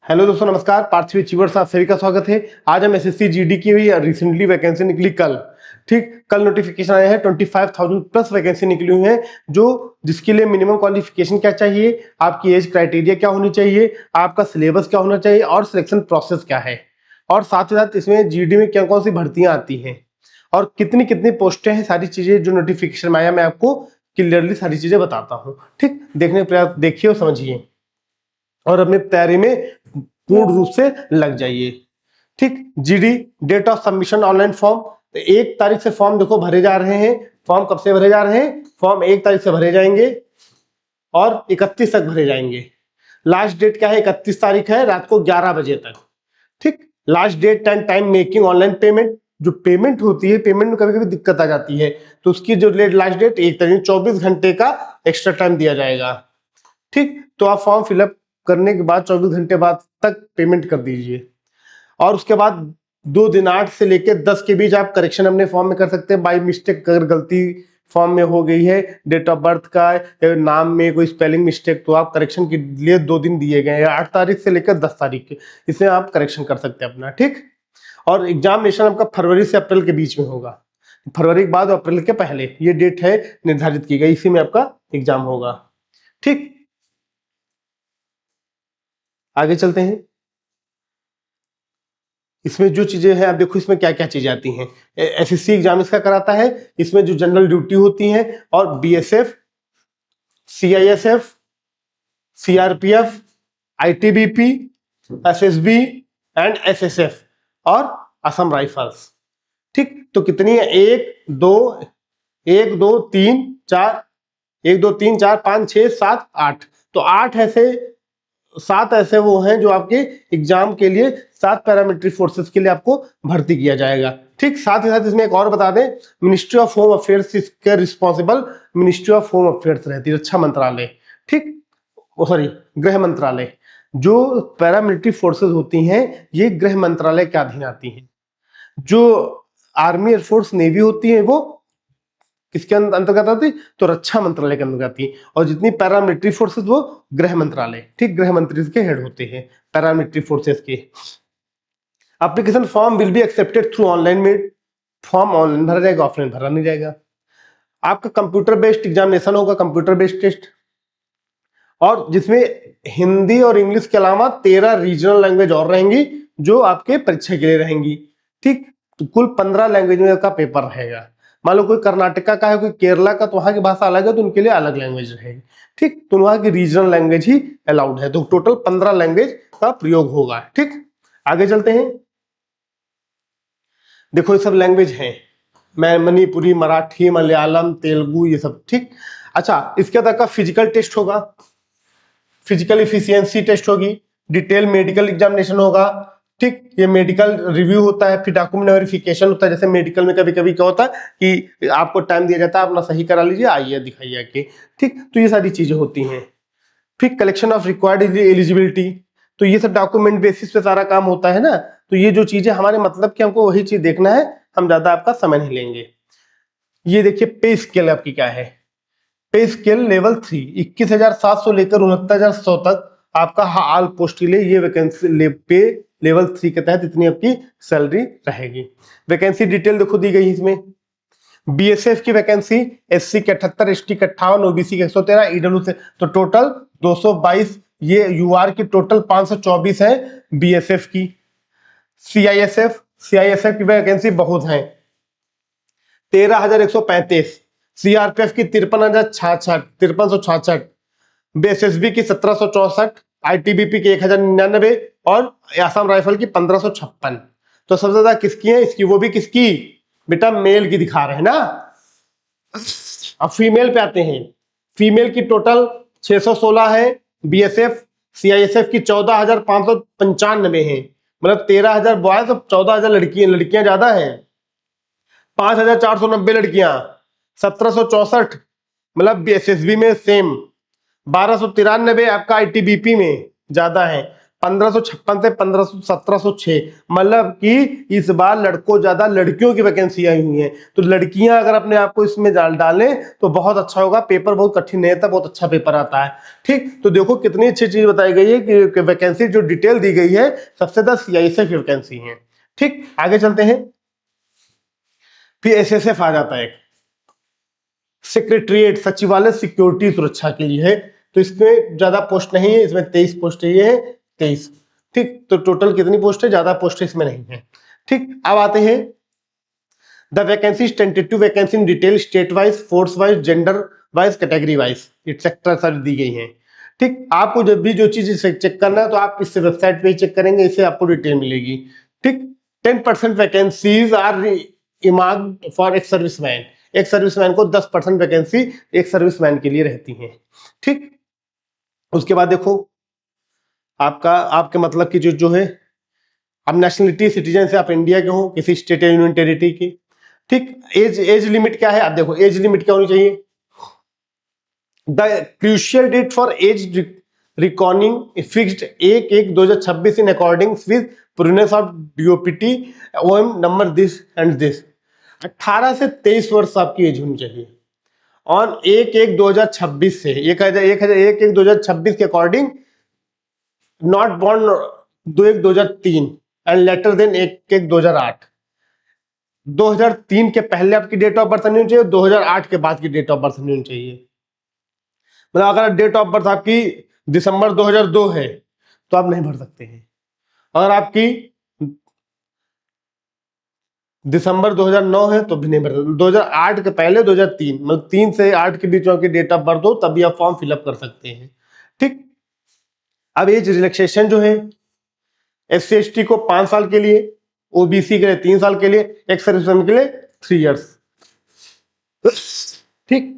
Hello दोस्तों, नमस्कार। पार्थिव achievers आप सभी का स्वागत है। आज हम एसएससी जीडी की हुई रिसेंटली वैकेंसी निकली कल। ठीक, कल नोटिफिकेशन आया है। 25,000 प्लस वैकेंसी निकली हुई है, जो जिसके लिए मिनिमम क्वालिफिकेशन क्या चाहिए, आपकी एज क्राइटेरिया क्या होनी चाहिए, आपका सिलेबस क्या होना चाहिए और सिलेक्शन प्रोसेस क्या है, और साथ ही साथ इसमें जीडी में क्या कौन सी भर्तियां आती हैं और कितनी कितनी पोस्टें हैं, सारी चीजें जो नोटिफिकेशन में आया मैं आपको क्लियरली सारी चीजें बताता हूँ। ठीक, देखने का प्रयास देखिए और समझिए और अपनी तैयारी में पूर्ण रूप से लग जाइए। ठीक, GD date of submission online form, तो 1 तारीख से फॉर्म देखो भरे जा रहे हैं। फॉर्म कब से भरे जा रहे हैं? फॉर्म 1 तारीख से भरे जाएंगे और 31 तक भरे जाएंगे। लास्ट डेट क्या है? 31 तारीख है, रात को 11 बजे तक। ठीक, last date and time making online payment. जो पेमेंट होती है, पेमेंट में कभी कभी दिक्कत आ जाती है, तो उसकी जो लास्ट डेट 1 तारीख, 24 घंटे का एक्स्ट्रा टाइम दिया जाएगा। ठीक, तो आप फॉर्म फिलअप करने के बाद 24 घंटे बाद तक पेमेंट कर दीजिए और उसके बाद 2 दिन 8 से लेकर 10 के बीच आप करेक्शन अपने फॉर्म में कर सकते हैं। बाई मिस्टेक अगर गलती फॉर्म में हो गई है, डेट ऑफ बर्थ का या नाम में कोई स्पेलिंग मिस्टेक, तो आप करेक्शन के लिए 2 दिन दिए गए हैं, 8 तारीख से लेकर 10 तारीख के, इसमें आप करेक्शन कर सकते हैं अपना। ठीक, और एग्जामिनेशन आपका फरवरी से अप्रैल के बीच में होगा। फरवरी के बाद अप्रैल के पहले ये डेट है निर्धारित की गई, इसी में आपका एग्जाम होगा। ठीक, आगे चलते हैं। इसमें जो चीजें हैं आप देखो, इसमें क्या क्या चीजें आती हैं। एसएससी एग्जाम इसका कराता है। इसमें जो जनरल ड्यूटी होती है और BSF, CISF, CRPF, ITBP, SSB and SSF और असम राइफल्स। ठीक, तो कितनी है? 1 2 3 4 तो 7 ऐसे वो हैं जो आपके एग्जाम के लिए, 7 पैरामिलिट्री फोर्सेस के लिए आपको भर्ती किया जाएगा। ठीक, साथ ही साथ इसमें एक और बता दें, मिनिस्ट्री ऑफ होम अफेयर्स इसके responsible ministry of home affairs रहती है, रक्षा मंत्रालय। ठीक, सॉरी, गृह मंत्रालय। जो पैरामिलिट्री फोर्सेस होती हैं ये गृह मंत्रालय के अधीन आती हैं। जो आर्मी, एयरफोर्स, नेवी होती है वो किसके अंतर्गत आती? तो रक्षा मंत्रालय के अंतर्गत आती है। और जितनी पैरामिलिट्री फोर्सेस वो गृह मंत्रालय, ठीक, गृह मंत्री के हेड होते हैं पैरामिलिट्री फोर्सेस के। Application form will be accepted through online made. Form online भरा जाएगा, ऑफलाइन भरा नहीं जाएगा। आपका कंप्यूटर बेस्ड एग्जामिनेशन होगा, कंप्यूटर बेस्ड टेस्ट, और जिसमें हिंदी और इंग्लिश के अलावा 13 रीजनल लैंग्वेज और रहेंगी जो आपके परीक्षा के लिए रहेंगी। ठीक, तो कुल 15 लैंग्वेज में का पेपर रहेगा। मान लो कोई कर्नाटका का है, कोई केरला का, तो वहां की भाषा अलग है, तो उनके लिए अलग लैंग्वेज रहेगी। ठीक, तो वहां की रीजनल लैंग्वेज ही अलाउड है, तो टोटल 15 लैंग्वेज का प्रयोग होगा। ठीक, आगे चलते हैं। देखो ये सब लैंग्वेज हैं, मैं मणिपुरी, मराठी, मलयालम, तेलुगु, ये सब। ठीक, अच्छा, इसके बाद का फिजिकल टेस्ट होगा, फिजिकल इफिशियंसी टेस्ट होगी, डिटेल मेडिकल एग्जामिनेशन होगा। ठीक, ये मेडिकल रिव्यू होता है, फिर डॉक्यूमेंट वेरिफिकेशन होता है। जैसे मेडिकल में कभी कभी क्या होता है कि आपको टाइम दिया जाता है, अपना सही करा लीजिए, आइए दिखाइए आके। ठीक, तो ये सारी चीजें होती हैं। फिर कलेक्शन ऑफ रिक्वायर्ड एलिजिबिलिटी, तो ये सब डॉक्यूमेंट बेसिस पे सारा काम होता है ना। तो ये जो चीजें हमारे मतलब कि हमको वही चीज देखना है, हम ज्यादा आपका समय नहीं लेंगे। ये देखिए पे स्केल आपकी क्या है। पे स्केल लेवल 3, 21,700 लेकर 69,100 तक आपका ऑल पोस्ट के लिए ये वैकेंसी पे लेवल 3 के तहत इतनी आपकी सैलरी रहेगी। वैकेंसी डिटेल देखो दी गई इसमें। बीएसएफ की वैकेंसी एससी के 78, एसटी के 58, ओबीसी के 113, ईडब्ल्यू से तो टोटल 222। ये यूआर की टोटल 524 है बीएसएफ की। सीआईएसएफ, सीआईएसएफ की वैकेंसी बहुत है, 13,135। सीआरपीएफ की 53,066, बीएसएसबी की 1764, आईटीबीपी की 1,099 और असम राइफल की 1,556। तो सबसे ज्यादा किसकी है? इसकी। वो भी किसकी बेटा? मेल की दिखा रहे हैं ना। अब फीमेल पे आते हैं। फीमेल की टोटल 616 है बीएसएफ। सीआईएसएफ की 14,595 है, मतलब 13,000 बॉयज और 14,000 लड़कियां। लड़कियां ज्यादा है, 5,490 लड़कियां। 1,764 मतलब बीएसएसबी में सेम। 1,293 आपका आईटीबीपी में ज्यादा है। 1556 से 1706, मतलब कि इस बार लड़कों ज्यादा लड़कियों की वैकेंसी आई हुई है। तो लड़कियां अगर अपने आप को इसमें डालें तो बहुत अच्छा होगा। पेपर बहुत कठिन नहीं था, बहुत अच्छा पेपर आता है। ठीक, तो देखो कितनी अच्छी चीज बताई गई है कि वैकेंसी जो डिटेल दी गई है, सबसे ज्यादा सीआईएसएफ की वैकेंसी है। ठीक, आगे चलते हैं। फिर एसएसएफ आ जाता है, सेक्रेटरीट सचिवालय सिक्योरिटी सुरक्षा के लिए है। तो इसमें ज्यादा पोस्ट नहीं है, इसमें 23 पोस्ट ये है, 23। ठीक, तो टोटल कितनी पोस्ट है, ज्यादा पोस्ट इसमें नहीं है। ठीक, अब आते हैं the vacancy tentative vacancy in detail state wise, force wise, gender wise, category wise, etcetera सारी दी गई है। ठीक, आपको जब भी जो चीज चेक करना है तो आप इस वेबसाइट पे चेक करेंगे, इससे आपको डिटेल मिलेगी। ठीक, 10% वैकेंसीज आर इमार्क्ड फॉर एक सर्विसमैन। एक सर्विसमैन को 10% वैकेंसी एक सर्विसमैन के लिए रहती है। ठीक, उसके बाद देखो आपका आपके मतलब की जो है, अब नेशनलिटी सिटीजन से आप इंडिया के हो, किसी स्टेट या यूनियन टेरिटरी की। ठीक, एज लिमिट क्या है, आप देखो एज लिमिट क्या होनी चाहिए। The crucial date for age recording fixed 1/1/2026 in according with प्रूनेस of DOPT OM number this and this. 18 से 23 वर्ष आपकी एज होनी चाहिए। ऑन 1/1/2026 से 1/1/2026 के according, not born 2/1/2003 and later than 1/1/2008। 2003 के पहले आपकी डेट ऑफ बर्थ नहीं होनी चाहिए, 2008 के बाद की डेट ऑफ बर्थ नहीं होनी चाहिए। मतलब अगर डेट ऑफ बर्थ आपकी दिसंबर 2002 है तो आप नहीं भर सकते हैं। अगर आपकी दिसंबर 2009 है तो भी नहीं भर सकते। 2008 के पहले 2003, मतलब 3 से 8 के बीच में आपकी डेट ऑफ बर्थ हो तभी आप फॉर्म फिलअप कर सकते हैं। ठीक, अब एज रिलैक्सेशन जो है, SC/ST को 5 साल के लिए, ओबीसी के लिए 3 साल के लिए, एक्स सर्विसमैन के लिए 3 इयर्स। ठीक,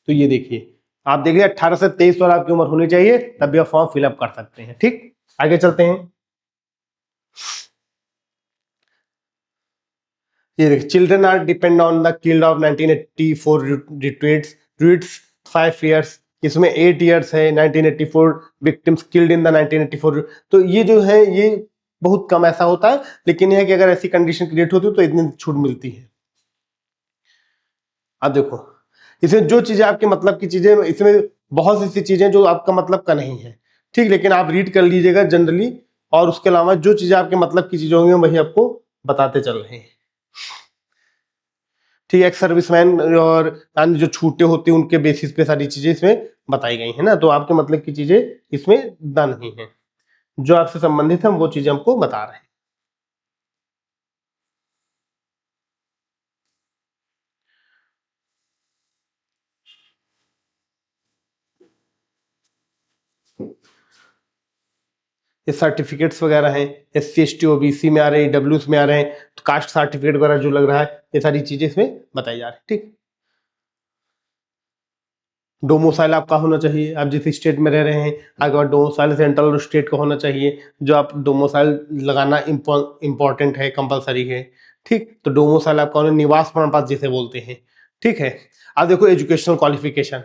तो ये देखिए, आप देखिए 18 से 23 साल आपकी उम्र होनी चाहिए तभी आप फॉर्म फिलअप कर सकते हैं। ठीक, आगे चलते हैं। ये देखिए, children are depend on the killed of 1984 retreats 5 years. इसमें 8 इयर्स है। 1984 विक्टिम्स किल्ड इन द 1984। तो ये जो है ये बहुत कम ऐसा होता है, लेकिन यह है कि अगर ऐसी कंडीशन क्रिएट होती है तो इतनी छूट मिलती है। अब देखो, इसमें जो चीजें आपके मतलब की चीजें, इसमें बहुत सी चीजें जो आपका मतलब का नहीं है। ठीक, लेकिन आप रीड कर लीजिएगा जनरली, और उसके अलावा जो चीजें आपके मतलब की चीजें होंगी वही आपको बताते चल रहे हैं। ठीक है, एक्स सर्विसमैन और अन्य जो छूटे होते हैं उनके बेसिस पे सारी चीजें इसमें बताई गई है ना। तो आपके मतलब की चीजें इसमें ना नहीं है, जो आपसे संबंधित है हम वो चीजें हमको बता रहे हैं। ये सर्टिफिकेट्स वगैरह हैं, SC/ST OBC में आ रहे हैं, EWS में आ रहे हैं, तो कास्ट सर्टिफिकेट वगैरह जो लग रहा है, ये सारी चीजें इसमें बताई जा रही है। ठीक, डोमोसाइल आपका होना चाहिए, आप जिस स्टेट में रह रहे हैं, आपके बाद डोमोसाइल सेंट्रल स्टेट का होना चाहिए। जो आप डोमोसाइल लगाना इंपॉर्टेंट है, कंपलसरी है। ठीक, तो डोमोसाइल आपका होना, निवास प्रमाण पत्र जिसे बोलते हैं। ठीक है, अब देखो educational qualification.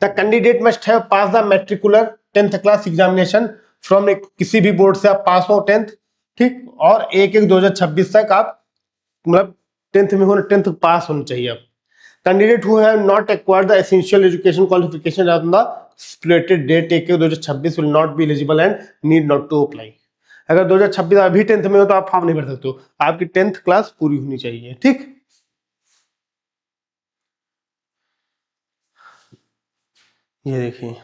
The candidate must have pass the matricular 10th class examination from किसी भी बोर्ड से आप पास हो 10th। ठीक, और 1/1/2026 तक आप मतलब 10th में होना, 10th पास होना चाहिए आप। Candidate who have not acquired the essential education qualification on the stipulated date 1/1/2026 will not be eligible and need not to apply। अगर 2026 अभी 10th में हो तो आप फॉर्म नहीं भर सकते हो, आपकी 10th क्लास पूरी होनी चाहिए। ठीक, ये देखिए,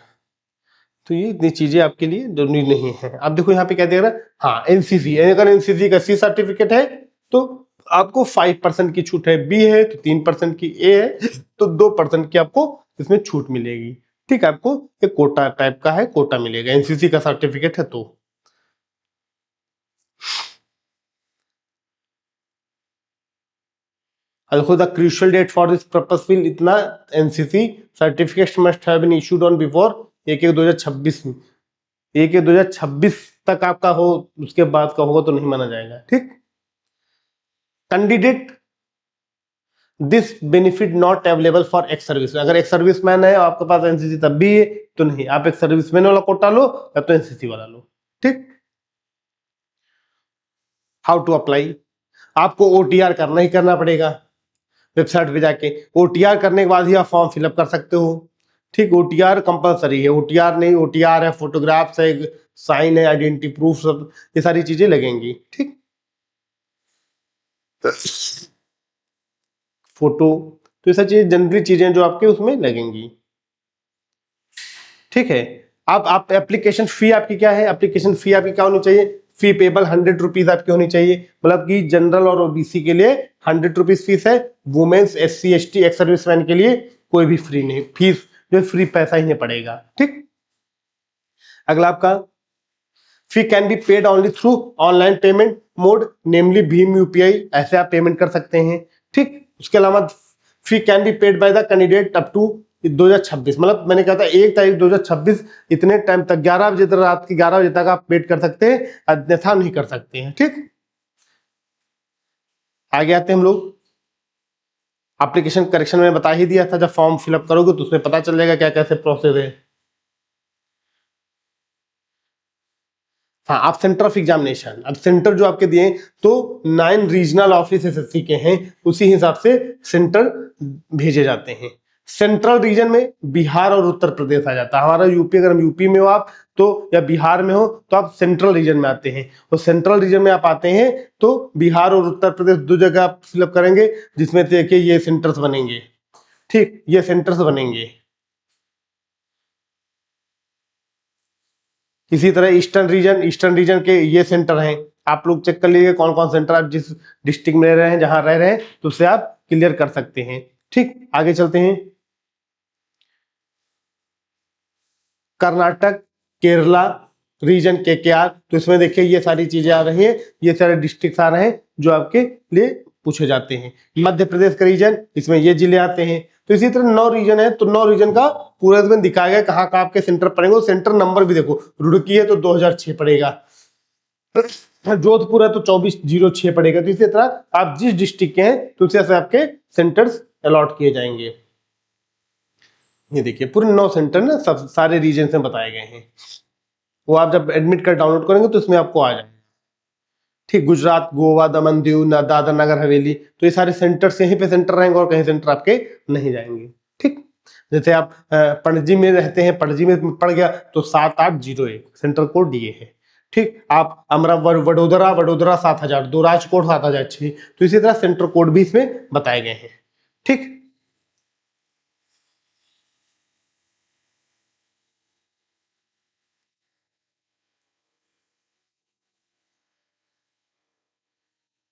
तो ये इतनी चीजें आपके लिए जरूरी नहीं है। अब देखो यहाँ पे क्या दे रहा है, हाँ एनसीसी, अगर एनसीसी का C सर्टिफिकेट है तो आपको 5% की छूट है, B है तो 3% की, A है तो 2% की आपको इसमें छूट मिलेगी। ठीक है, आपको एक कोटा टाइप का है, कोटा मिलेगा एनसीसी का सर्टिफिकेट है तो। देखो, the crucial date for this purpose will इतना, NCC certificate must have been issued on before 1/1/2026 में। 1/1/2026 तक आपका हो, उसके बाद का होगा तो नहीं माना जाएगा। ठीक, candidate this benefit not available for ex service. अगर एक्स सर्विसमैन है और आपके पास एनसीसी तब भी है तो नहीं, आप एक सर्विसमैन वाला कोटा लो या तो एनसीसी वाला लो। ठीक, हाउ टू अप्लाई, आपको ओटीआर करना ही करना पड़ेगा वेबसाइट पे जाके। ओटीआर करने के बाद ही आप फॉर्म फिलअप कर सकते हो। ठीक, ओटीआर कंपलसरी है, ओटीआर नहीं, ओटीआर है, फोटोग्राफ्स है, साइन है, आइडेंटिटी प्रूफ, सब ये सारी चीजें लगेंगी। ठीक, फोटो, तो ये सारी चीजें जनरली चीजें जो आपके उसमें लगेंगी। ठीक है, अब आप एप्लीकेशन फी आपकी क्या है, एप्लीकेशन फी आपकी क्या होनी चाहिए, फी पेबल 100 रुपीज आपकी होनी चाहिए। मतलब कि जनरल और ओबीसी के लिए 100 रुपीज फीस है, women's, SC, ST, ex serviceman के लिए कोई भी फ्री नहीं, फीस जो फ्री पैसा ही नहीं पड़ेगा। ठीक, अगला आपका fee can be paid only through online payment mode namely भीम यूपीआई, ऐसे आप पेमेंट कर सकते हैं। ठीक, उसके अलावा fee can be paid by the candidate up to 2026, मतलब मैंने कहा था 1 तारीख 2026 इतने टाइम तक 11 बजे तक, रात के 11 बजे तक आप पेड कर सकते हैं, अन्यथा नहीं कर सकते हैं। ठीक, आगे आते हैं हम लोग, एप्लीकेशन करेक्शन में बता ही दिया था, जब फॉर्म फिलअप करोगे तो उसमें पता चल जाएगा क्या कैसे प्रोसेस है। हाँ, आप सेंटर ऑफ एग्जामिनेशन, अब सेंटर जो आपके दिए तो 9 रीजनल ऑफिस एसएससी के हैं, उसी हिसाब से सेंटर भेजे जाते हैं। सेंट्रल रीजन में बिहार और उत्तर प्रदेश आ जाता है। हमारा यूपी, अगर हम यूपी में हो आप तो, या बिहार में हो तो आप सेंट्रल रीजन में आते हैं, और सेंट्रल रीजन में आप आते हैं तो बिहार और उत्तर प्रदेश दो जगह आप फिलअप करेंगे, जिसमें से देखिए ये सेंटर्स बनेंगे। ठीक, ये सेंटर्स बनेंगे। इसी तरह ईस्टर्न रीजन, ईस्टर्न रीजन के ये सेंटर हैं, आप लोग चेक कर लीजिए कौन कौन सेंटर आप जिस डिस्ट्रिक्ट में रह रहे हैं, जहां रह रहे हैं, तो उससे आप क्लियर कर सकते हैं। ठीक, आगे चलते हैं, कर्नाटक, केरला रीजन केकेआर, तो इसमें देखिए ये सारी चीजें आ रही हैं, ये सारे डिस्ट्रिक्ट आ रहे हैं जो आपके लिए पूछे जाते हैं। मध्य प्रदेश का रीजन, इसमें ये जिले आते हैं। तो इसी तरह 9 रीजन है, तो 9 रीजन का पूरा इसमें दिखाया गया कहाँ कहाँ आपके सेंटर पड़ेंगे, सेंटर नंबर भी देखो, रुड़की है तो 2006 पड़ेगा, जोधपुर है तो 2406 पड़ेगा। तो इसी तरह आप जिस डिस्ट्रिक्ट के हैं तो उसी से आपके सेंटर्स अलॉट किए जाएंगे। ये देखिए पूरे 9 सेंटर ना सब सारे रीजन में बताए गए हैं, वो आप जब एडमिट कार्ड डाउनलोड करेंगे तो इसमें आपको आ जाएगा। ठीक, गुजरात, गोवा, दमन, दीव, दादर नगर हवेली, तो ये सारे सेंटर्स यहीं पे सेंटर रहेंगे और कहीं सेंटर आपके नहीं जाएंगे। ठीक, जैसे आप पणजी में रहते हैं, पणजी में पड़ गया तो 7801 सेंटर कोड ये है। ठीक, आप वडोदरा, वडोदरा 7002, राजकोट 7006, तो इसी तरह सेंटर कोड भी इसमें बताए गए हैं। ठीक,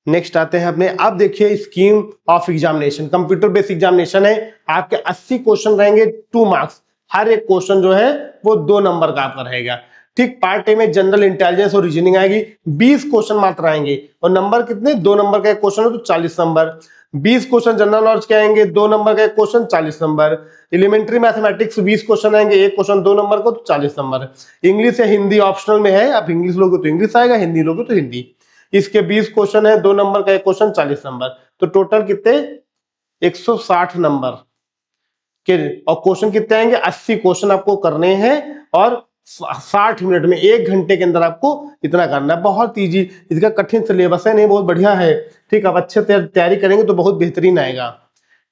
नेक्स्ट आते हैं अपने, अब देखिए scheme of examination, computer based examination है, आपके 80 क्वेश्चन रहेंगे, 2 मार्क्स, हर एक क्वेश्चन जो है वो 2 नंबर का आपका रहेगा। ठीक, पार्ट ए में जनरल इंटेलिजेंस और रीजनिंग आएगी, 20 क्वेश्चन मात्र आएंगे, और नंबर कितने, 2 नंबर का एक क्वेश्चन हो तो 40 नंबर। 20 क्वेश्चन जनरल नॉलेज के आएंगे, 2 नंबर का एक question 40 number. Elementary mathematics 20 question आएंगे, एक क्वेश्चन 2 नंबर का तो 40 नंबर। इंग्लिश या हिंदी ऑप्शनल में है, आप इंग्लिश लोगे तो इंग्लिश आएगा, हिंदी लोगे तो हिंदी। इसके 20 क्वेश्चन है, 2 नंबर का एक क्वेश्चन 40 नंबर, तो टोटल कितने 160 नंबर के, और क्वेश्चन कितने आएंगे, 80 क्वेश्चन आपको करने हैं, और 60 मिनट में 1 घंटे के अंदर आपको इतना करना है। बहुत इजी, इसका कठिन सिलेबस है नहीं, बहुत बढ़िया है। ठीक, आप अच्छे तैयारी करेंगे तो बहुत बेहतरीन आएगा।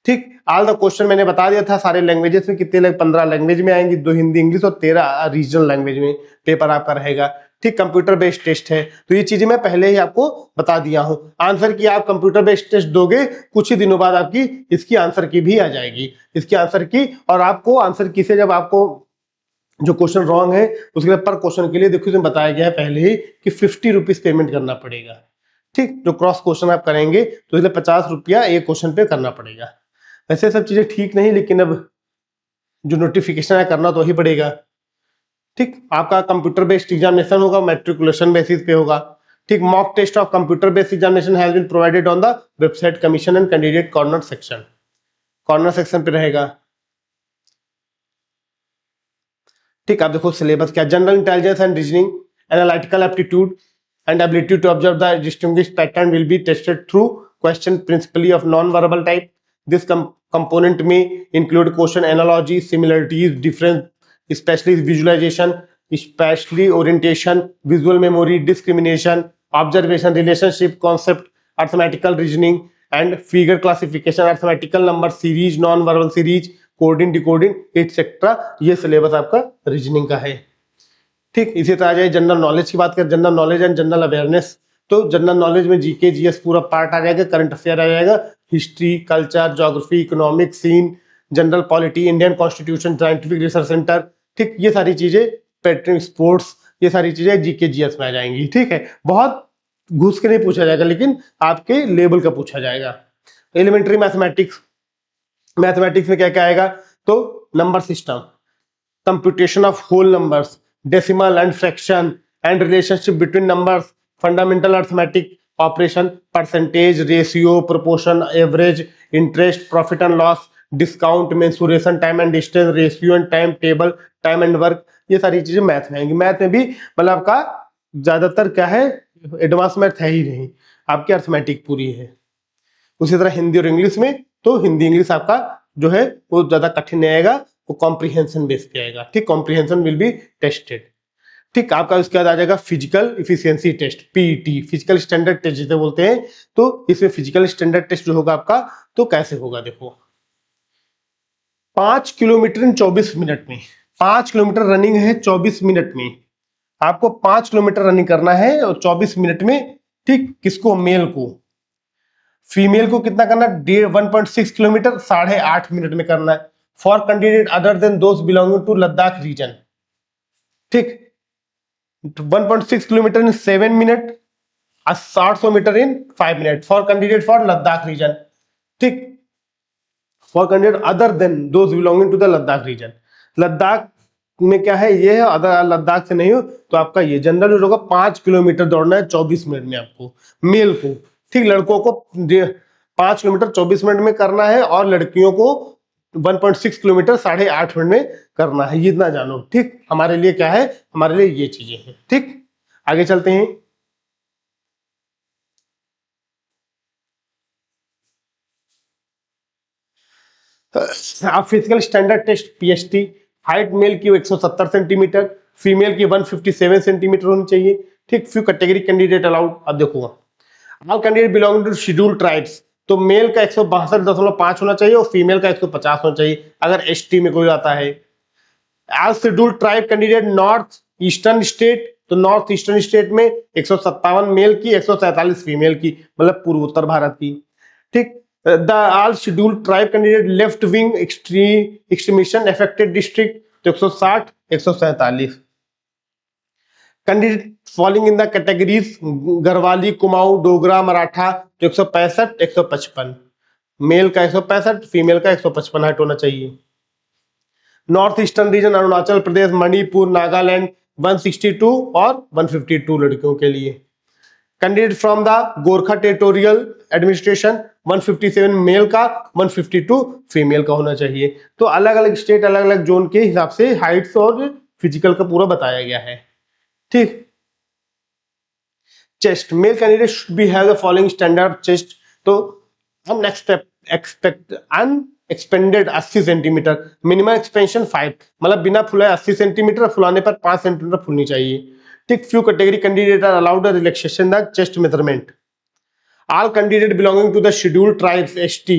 ठीक, ऑल द क्वेश्चन मैंने बता दिया था, सारे लैंग्वेजेस में कितने 15 लैंग्वेज में आएंगी, 2 हिंदी इंग्लिश और 13 रीजनल लैंग्वेज में पेपर आपका रहेगा। ठीक, कंप्यूटर बेस्ड टेस्ट है, तो ये चीजें मैं पहले ही आपको बता दिया हूं। आंसर की आप कंप्यूटर बेस्ड टेस्ट दोगे, कुछ ही दिनों बाद आपकी इसकी आंसर की भी आ जाएगी, इसकी आंसर की, और आपको आंसर की से जब आपको जो क्वेश्चन रॉन्ग है उसके लिए पर क्वेश्चन के लिए देखो इसमें बताया गया है पहले ही कि 50 रुपीज पेमेंट करना पड़ेगा। ठीक, जो क्रॉस क्वेश्चन आप करेंगे तो इसलिए 50 रुपया एक क्वेश्चन पे करना पड़ेगा। वैसे सब चीजें ठीक नहीं, लेकिन अब जो नोटिफिकेशन है करना तो ही पड़ेगा। ठीक, आपका कंप्यूटर बेस्ड एग्जामिनेशन होगा, मैट्रिकुलेशन बेसिस पे होगा। ठीक, mock test of computer based examination has been provided on the website commission and candidate corner section, corner section पे रहेगा। ठीक, आप देखो सिलेबस क्या, general intelligence and reasoning, analytical aptitude and ability to observe the distinguish pattern will be tested through question principally of non verbal type, this component में include question analogy, similarities, difference, specially visualisation, specially orientation, visual memory, discrimination, observation, relationship concept, arithmetical reasoning and figure classification, arithmetical number series, non verbal series, coding, decoding etcetera. ये syllabus आपका reasoning का है। ठीक, इसी तरह आ जाए general knowledge की बात करें, general knowledge and general awareness. तो जनरल नॉलेज में जीके जीएस पूरा पार्ट आ जाएगा, करंट अफेयर आ जाएगा, history, culture, geography, economic, scene, general polity, Indian constitution, scientific research centre. ठीक, ये सारी चीजें, पैटर्न, स्पोर्ट्स, ये सारी चीजें जीके जीएस में आ जाएंगी। ठीक है, बहुत घुस के नहीं पूछा जाएगा, लेकिन आपके लेवल का पूछा जाएगा। एलिमेंट्री मैथमेटिक्स, मैथमेटिक्स में क्या क्या आएगा? तो number system, computation of whole numbers, decimal and fraction and relationship between numbers, fundamental arithmetic operation, percentage, ratio, proportion, average, interest, profit and loss, discount, mensuration, time and distance, ratio and time table, time and work। ये सारी चीजें math में आएंगी। Math में भी मतलब आपका ज्यादातर क्या है, एडवांस मैथ है ही नहीं, आपकी अर्थमेटिक पूरी है। उसी तरह हिंदी और इंग्लिश में, तो हिंदी इंग्लिश आपका जो है वो ज्यादा कठिन नहीं आएगा, वो कॉम्प्रिहेंशन बेस पे आएगा। ठीक, कॉम्प्रिहेंशन विल बी टेस्टेड। ठीक, आपका उसके बाद आ जाएगा physical efficiency test, PET, physical standard test जिसे बोलते हैं। तो इसमें फिजिकल स्टैंडर्ड टेस्ट जो होगा आपका, तो कैसे होगा देखो, 5 किलोमीटर इन 24 मिनट में, 5 किलोमीटर रनिंग है 24 मिनट में, आपको 5 किलोमीटर रनिंग करना है और 24 मिनट में। ठीक, किसको? मेल को। फीमेल को कितना करना है? 1.6 किलोमीटर 8.5 मिनट में करना है। For candidate other than those belonging to Ladakh region. ठीक, 1.6 kilometre in 7 minute, 800 metre in 5 minute for candidate for Ladakh region. ठीक, for candidate other than those belonging to the Ladakh region. Ladakh में क्या है, ये है, अदर लद्दाख से नहीं हो तो आपका ये जनरल जो होगा 5 किलोमीटर दौड़ना है 24 मिनट में आपको, मेल को। ठीक, लड़कों को 5 किलोमीटर 24 मिनट में करना है और लड़कियों को 1.6 किलोमीटर 8.5 मिनट में करना है, ये इतना जानो। ठीक, हमारे लिए क्या है, हमारे लिए ये चीजें हैं। ठीक, आगे चलते हैं। आप physical standard test PST, height male की 170 सेंटीमीटर, फीमेल की 157 सेंटीमीटर होनी चाहिए। ठीक, फ्यू कैटेगरी कैंडिडेट अलाउड। अब देखो, all candidate belonging to scheduled tribes, तो मेल का 162.5 होना चाहिए और फीमेल का 150 होना चाहिए अगर एसटी में कोई आता है। As scheduled tribe candidate north eastern state, तो नॉर्थ ईस्टर्न स्टेट में 157 मेल की, 147 फीमेल की, मतलब पूर्वोत्तर भारत की। ठीक, the all scheduled tribe candidate left wing extremism affected district, तो 160, 147 candidate falling in the categories Garhwali, Kumaon, Dogra, Maratha, तो 165, 155 मेल का 165, फीमेल का 155 हाइट होना चाहिए। North eastern region Arunachal Pradesh, Manipur, Nagaland 162 और 152 लड़कियों के लिए। Candidate from the Gorkha territorial administration 157 male का, 152 फीमेल का होना चाहिए। तो अलग अलग स्टेट, अलग अलग जोन के हिसाब से हाइट्स और फिजिकल का पूरा बताया गया है। ठीक, chest, male candidate should be have the following standard chest, तो हम expect unexpanded 80 centimetre, minimum expansion 5, मतलब बिना फुलाए 80 सेंटीमीटर, फुलाने पर 5 सेंटीमीटर फुलनी चाहिए। ठीक, few category candidate are allowed relaxation the chest measurement. All candidate belonging to the scheduled tribes ST,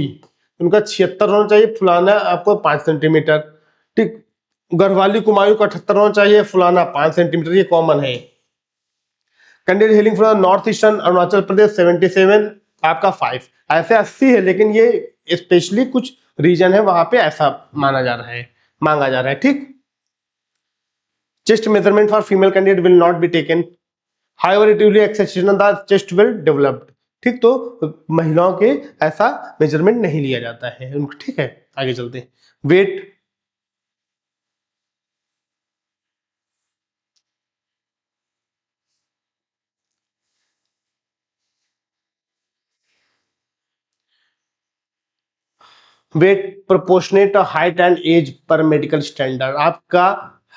उनका 76 होना चाहिए, फुलाना आपको 5 सेंटीमीटर। ठीक, गढ़वाली कुमायूं का 78 होना चाहिए, फुलाना 5 सेंटीमीटर, ये कॉमन है। Candidate hailing from north eastern Arunachal Pradesh 77 आपका 5, ऐसे 80 है, लेकिन ये स्पेशली कुछ रीजन है वहां पे ऐसा माना जा रहा है, मांगा जा रहा है। ठीक, chest measurement for female candidate will not be taken, however it will be exceptional the chest well developed. ठीक, तो महिलाओं के ऐसा मेजरमेंट नहीं लिया जाता है। ठीक है, आगे चलते हैं। Weight, weight proportionate height and age पर मेडिकल स्टैंडर्ड, आपका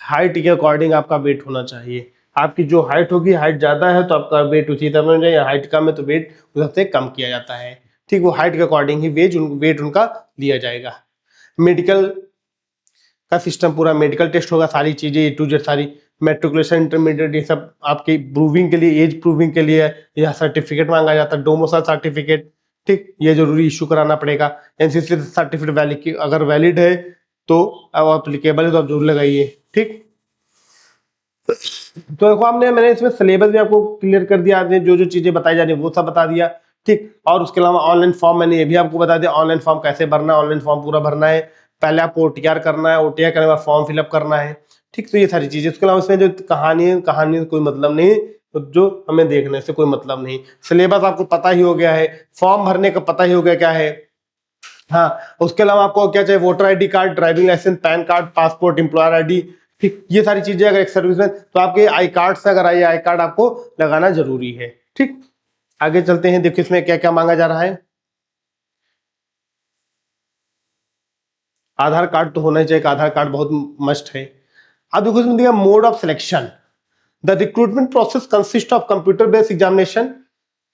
हाइट के अकॉर्डिंग आपका वेट होना चाहिए। आपकी जो हाइट होगी, हाइट ज्यादा है तो आपका वेट उसी तरह होना चाहिए, हाइट कम है तो वेट उस से कम किया जाता है। ठीक, वो हाइट के अकॉर्डिंग ही वेट उनका लिया जाएगा। मेडिकल का सिस्टम पूरा मेडिकल टेस्ट होगा, सारी चीजें ए टू जेड सारी, मेट्रिकुलेशन इंटरमीडिएट ये सब आपकी प्रूविंग के लिए, एज प्रूविंग के लिए यह सर्टिफिकेट मांगा जाता है, डोमोसाइल सर्टिफिकेट। ठीक, ये जरूरी इशू कराना पड़ेगा। एनसीसी सर्टिफिकेट वैलिड, अगर वैलिड है तो अब अप्लीकेबल है तो आप जरूर लगाइए। ठीक, तो देखो मैंने इसमें सिलेबस भी आपको क्लियर कर दिया, आपने जो जो चीजें बताई जा रही है वो सब बता दिया। ठीक, और उसके अलावा ऑनलाइन फॉर्म मैंने ये भी आपको बता दिया, ऑनलाइन फॉर्म कैसे भरना है, ऑनलाइन फॉर्म पूरा भरना है, पहले आपको ओटीआर करना है, ओटीआर करने के बाद फॉर्म फिलअप करना है। ठीक, तो ये सारी चीजें, उसके अलावा इसमें जो कहानी कोई मतलब नहीं, तो जो हमें देखने से कोई मतलब नहीं। सिलेबस आपको पता ही हो गया है, फॉर्म भरने का पता ही हो गया क्या है। हाँ, उसके अलावा आपको क्या चाहिए, voter ID card, driving licence, PAN card, passport, employer ID. ठीक, ये सारी चीजें अगर एक सर्विस में, तो आपके आई कार्ड से अगर आई कार्ड आपको लगाना जरूरी है। ठीक, आगे चलते हैं, देखिए इसमें क्या क्या मांगा जा रहा है। आधार कार्ड तो होना ही चाहिए, आधार कार्ड बहुत मस्ट है। अब देखो इसमें दिया mode of selection. The recruitment process consist of computer based examination,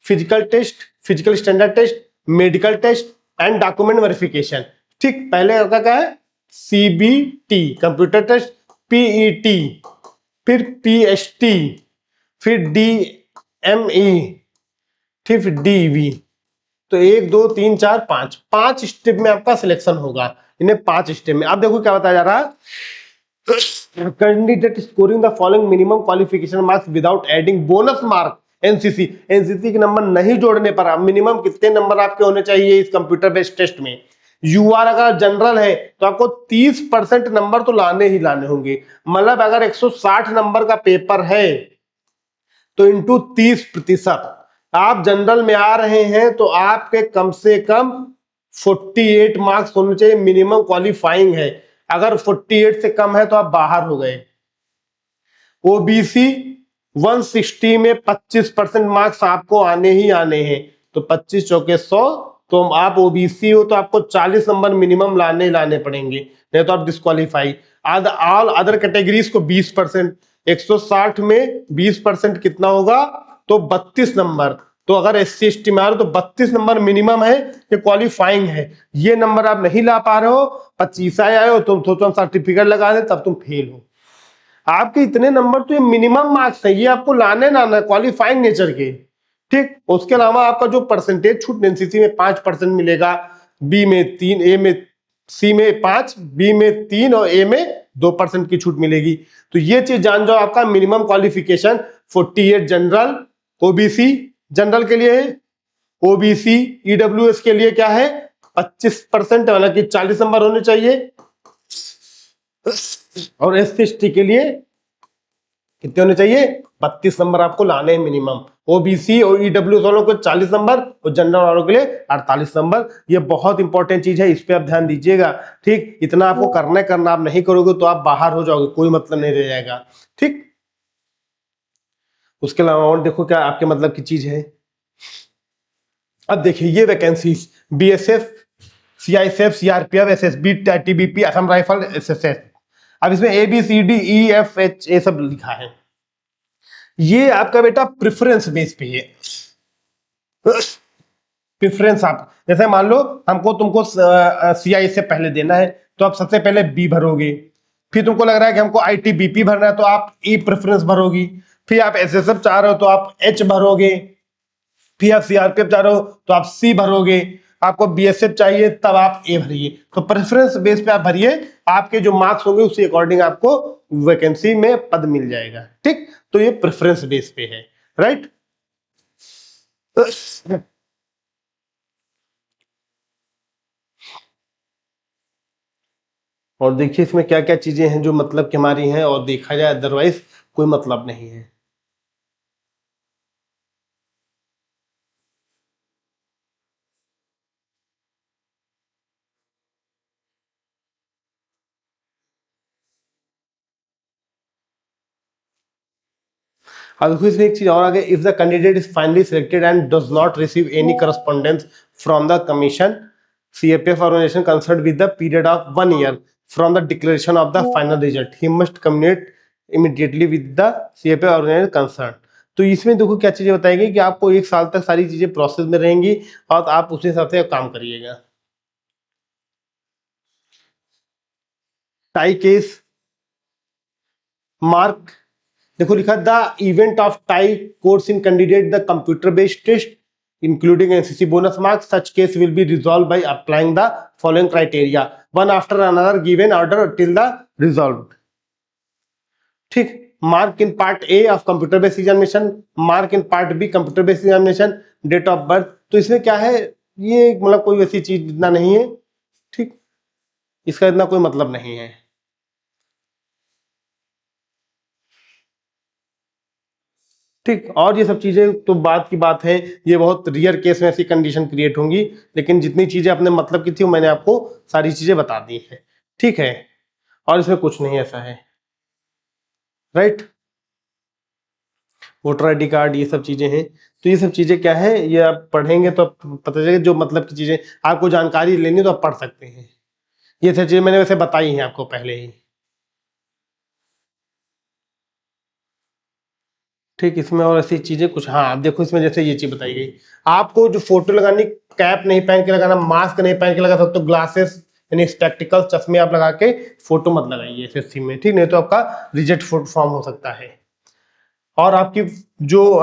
physical test, physical standard test, medical test and document verification. ठीक, पहले आपका क्या है, सीबीटी कंप्यूटर टेस्ट, पीईटी, फिर पीएसटी, फिर डीएमई, फिर डीवी। तो 1 2 3 4 5 5 स्टेप में आपका सिलेक्शन होगा, इन्हें 5 स्टेप में। अब देखो क्या बताया जा रहा है, candidate scoring the following minimum qualification marks without adding bonus mark. NCC के नंबर नहीं जोड़ने पर मिनिमम कितने नंबर आपके होने चाहिए इस कंप्यूटर बेस्ड टेस्ट में। यूआर अगर जनरल है तो आपको 30% नंबर तो लाने ही लाने होंगे, मतलब अगर 160 नंबर का पेपर है तो इंटू 30%, आप जनरल में आ रहे हैं तो आपके कम से कम 48 मार्क्स होने चाहिए, मिनिमम क्वालिफाइंग है। अगर 48 से कम है तो आप बाहर हो गए। ओबीसी 160 में 25% मार्क्स आपको आने ही आने हैं, तो 25 चौके 100, तो आप ओबीसी हो तो आपको 40 नंबर मिनिमम लाने पड़ेंगे, नहीं तो आप डिस्क्वालीफाई। ऑल अदर कैटेगरीज को 20%, 160 में 20% कितना होगा, तो 32 नंबर। तो अगर SC ST में आ रहे हो तो 32 नंबर मिनिमम है, ये क्वालिफाइंग है। ये नंबर आप नहीं ला पा रहे हो, 25 आए हो, तुम सोचो हम सर्टिफिकेट लगा दे, तब तुम फेल हो। आपके इतने नंबर तो ये मिनिमम मार्क्स है, ये आपको लाने ना क्वालिफाइंग नेचर के। ठीक, उसके अलावा आपका जो परसेंटेज छूट एनसीसी में 5% मिलेगा, बी में 3, ए में, सी में 5, बी में 3 और ए में 2% की छूट मिलेगी। तो ये चीज जान जाओ, आपका minimum qualification 48 general, OBC general के लिए है, ओबीसी ईडब्ल्यूएस के लिए क्या है 25%, हालांकि 40 नंबर होने चाहिए, और SC ST के लिए कितने होने चाहिए, 32 नंबर आपको लाने हैं मिनिमम। ओबीसी और ईडब्ल्यूएस वालों को 40 नंबर और जनरल वालों के लिए 48 नंबर। ये बहुत इंपॉर्टेंट चीज है, इस पे आप ध्यान दीजिएगा। ठीक, इतना आपको करना, आप नहीं करोगे तो आप बाहर हो जाओगे, कोई मतलब नहीं रह जाएगा। ठीक, उसके अलावा और देखो क्या आपके मतलब की चीज है। अब देखिए ये vacancy, BSF, CISF, CRPF, SSB, TBP, Assam rifle, SSS. अब इसमें ABCDEFH ये सब लिखा है, ये आपका बेटा प्रेफरेंस बेस पे है। प्रेफरेंस, आप जैसे मान लो हमको तुमको सीआई से पहले देना है तो आप सबसे पहले बी भरोगे, फिर तुमको लग रहा है कि हमको आईटीबीपी भरना है तो आप ई प्रेफरेंस भरोगी, फिर आप एसएसएफ चाह रहे हो तो आप एच भरोगे, फिर आप सीआरपीएफ चाह रहे हो तो आप सी भरोगे, आपको बीएसएफ चाहिए तब आप ए भरिए। तो प्रेफरेंस बेस पे आप भरिए, आपके जो मार्क्स होंगे उसी अकॉर्डिंग आपको वैकेंसी में पद मिल जाएगा। ठीक, तो ये प्रेफरेंस बेस पे है, राइट। और देखिए इसमें क्या क्या चीजें हैं जो मतलब की हमारी हैं, और देखा जाए अदरवाइज कोई मतलब नहीं है। अब देखो इसमें एक चीज और आगे, if the candidate is finally selected and does not receive any correspondence from the commission CAPF organisation concern with the period of 1 year from the declaration of the final result, he must communicate immediately with the CAPF organization concerned। तो इसमें देखो क्या चीजें बताई गई कि आपको 1 साल तक सारी चीजें प्रोसेस में रहेंगी और आप उस हिसाब से काम करिएगा। टाई केस मार्क, देखो लिखा the event of tie course in candidate the computer based test including NCC bonus marks such case will be resolve by applying the following criteria one after another given order till the resolve. ठीक, mark in part A of computer based examination, mark in part B computer based examination, date of birth. तो इसमें क्या है, ये मतलब कोई वैसी चीज इतना नहीं है। ठीक, इसका इतना कोई मतलब नहीं है। ठीक, और ये सब चीजें तो बात की बात है, ये बहुत रियर केस में ऐसी कंडीशन क्रिएट होंगी, लेकिन जितनी चीजें अपने मतलब की थी वो मैंने आपको सारी चीजें बता दी है। ठीक है, और इसमें कुछ नहीं ऐसा है। Right, voter I D card, ये सब चीजें हैं। तो ये सब चीजें क्या है, ये आप पढ़ेंगे तो पता चलेगा, जो मतलब की चीजें आपको जानकारी लेनी तो आप पढ़ सकते हैं। ये सब चीजें मैंने वैसे बताई हैं आपको पहले ही। ठीक, इसमें और ऐसी चीजें कुछ, हाँ आप देखो इसमें जैसे ये चीज बताई गई, आपको जो फोटो लगानी, कैप नहीं पहन के लगाना, मास्क नहीं पहन के लगा सकते, तो ग्लासेस यानी स्पेक्टिकल चश्मे आप लगा के फोटो मत लगाइए एसएससी में। ठीक, नहीं तो आपका रिजेक्ट फॉर्म हो सकता है। और आपकी जो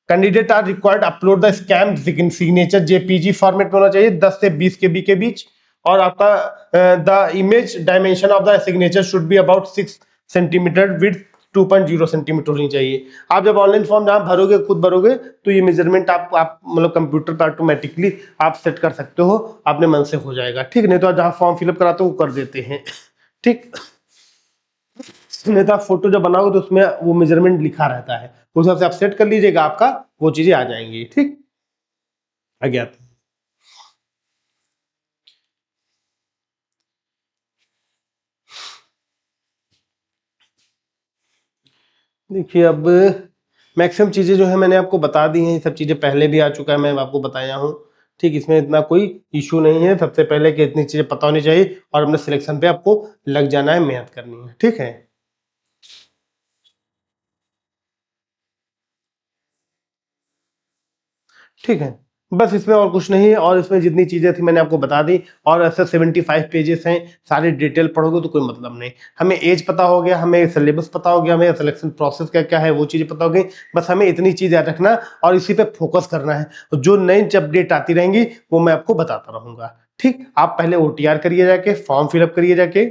candidate are required upload the scan signature JPG format में होना चाहिए 10 से 20 केबी के बीच। और आपका the image dimension of the signature should be about 6 centimetre width 2.0 centimetre होनी चाहिए। आप जब ऑनलाइन फॉर्म जहां भरोगे, खुद भरोगे, तो ये मेजरमेंट आप मतलब कंप्यूटर पर ऑटोमेटिकली आप सेट कर सकते हो, अपने मन से हो जाएगा। ठीक, नहीं तो जहां फॉर्म फिलअप कराते हो वो कर देते हैं। ठीक, नहीं तो आप फोटो जब बनाओगे तो उसमें वो मेजरमेंट लिखा रहता है, उस हिसाब से आप सेट कर लीजिएगा, आपका वो चीजें आ जाएंगी। ठीक, अज्ञात। देखिए अब मैक्सिमम चीजें जो है मैंने आपको बता दी हैं, ये सब चीजें पहले भी आ चुका है, मैं आपको बताया हूँ। ठीक, इसमें इतना कोई इशू नहीं है। सबसे पहले कि इतनी चीजें पता होनी चाहिए और अपने सिलेक्शन पे आपको लग जाना है, मेहनत करनी है। ठीक है, ठीक है, बस इसमें और कुछ नहीं है। और इसमें जितनी चीजें थी मैंने आपको बता दी, और ऐसे 75 पेजेस हैं, सारे डिटेल पढ़ोगे तो कोई मतलब नहीं। हमें एज पता हो गया, हमें सिलेबस पता हो गया, हमें सिलेक्शन प्रोसेस क्या क्या है वो चीजें पता हो गई। बस हमें इतनी चीज याद रखना और इसी पे फोकस करना है। जो नई अपडेट आती रहेंगी वो मैं आपको बताता रहूंगा। ठीक, आप पहले ओटीआर करिए जाके, फॉर्म फिलअप करिए जाके।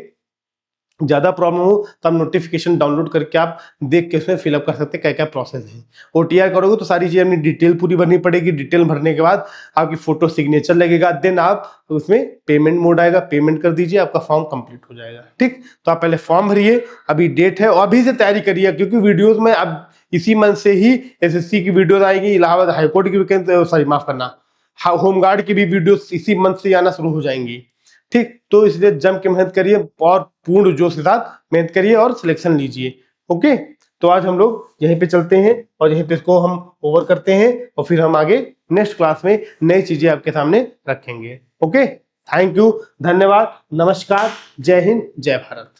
ज्यादा प्रॉब्लम हो तो आप नोटिफिकेशन डाउनलोड करके आप देख के उसमें फिलअप कर सकते हैं क्या क्या प्रोसेस है। ओटीआर करोगे तो सारी चीजें अपनी डिटेल पूरी भरनी पड़ेगी। डिटेल भरने के बाद आपकी फोटो सिग्नेचर लगेगा, देन आप उसमें पेमेंट मोड आएगा, पेमेंट कर दीजिए, आपका फॉर्म कंप्लीट हो जाएगा। ठीक, तो आप पहले फॉर्म भरिए, अभी डेट है और अभी से तैयारी करिए, क्योंकि वीडियोज में अब इसी मंथ से ही एसएससी की वीडियोज आएगी, इलाहाबाद हाईकोर्ट की वैकेंसी, सॉरी माफ करना, होमगार्ड की भी वीडियोज इसी मंथ से आना शुरू हो जाएंगी। ठीक, तो इसलिए जम के मेहनत करिए और पूर्ण जोश के साथ मेहनत करिए और सिलेक्शन लीजिए। ओके, तो आज हम लोग यहीं पे चलते हैं और यहीं पे इसको हम ओवर करते हैं, और फिर हम आगे नेक्स्ट क्लास में नई चीजें आपके सामने रखेंगे। ओके, थैंक यू, धन्यवाद, नमस्कार, जय हिंद, जय भारत।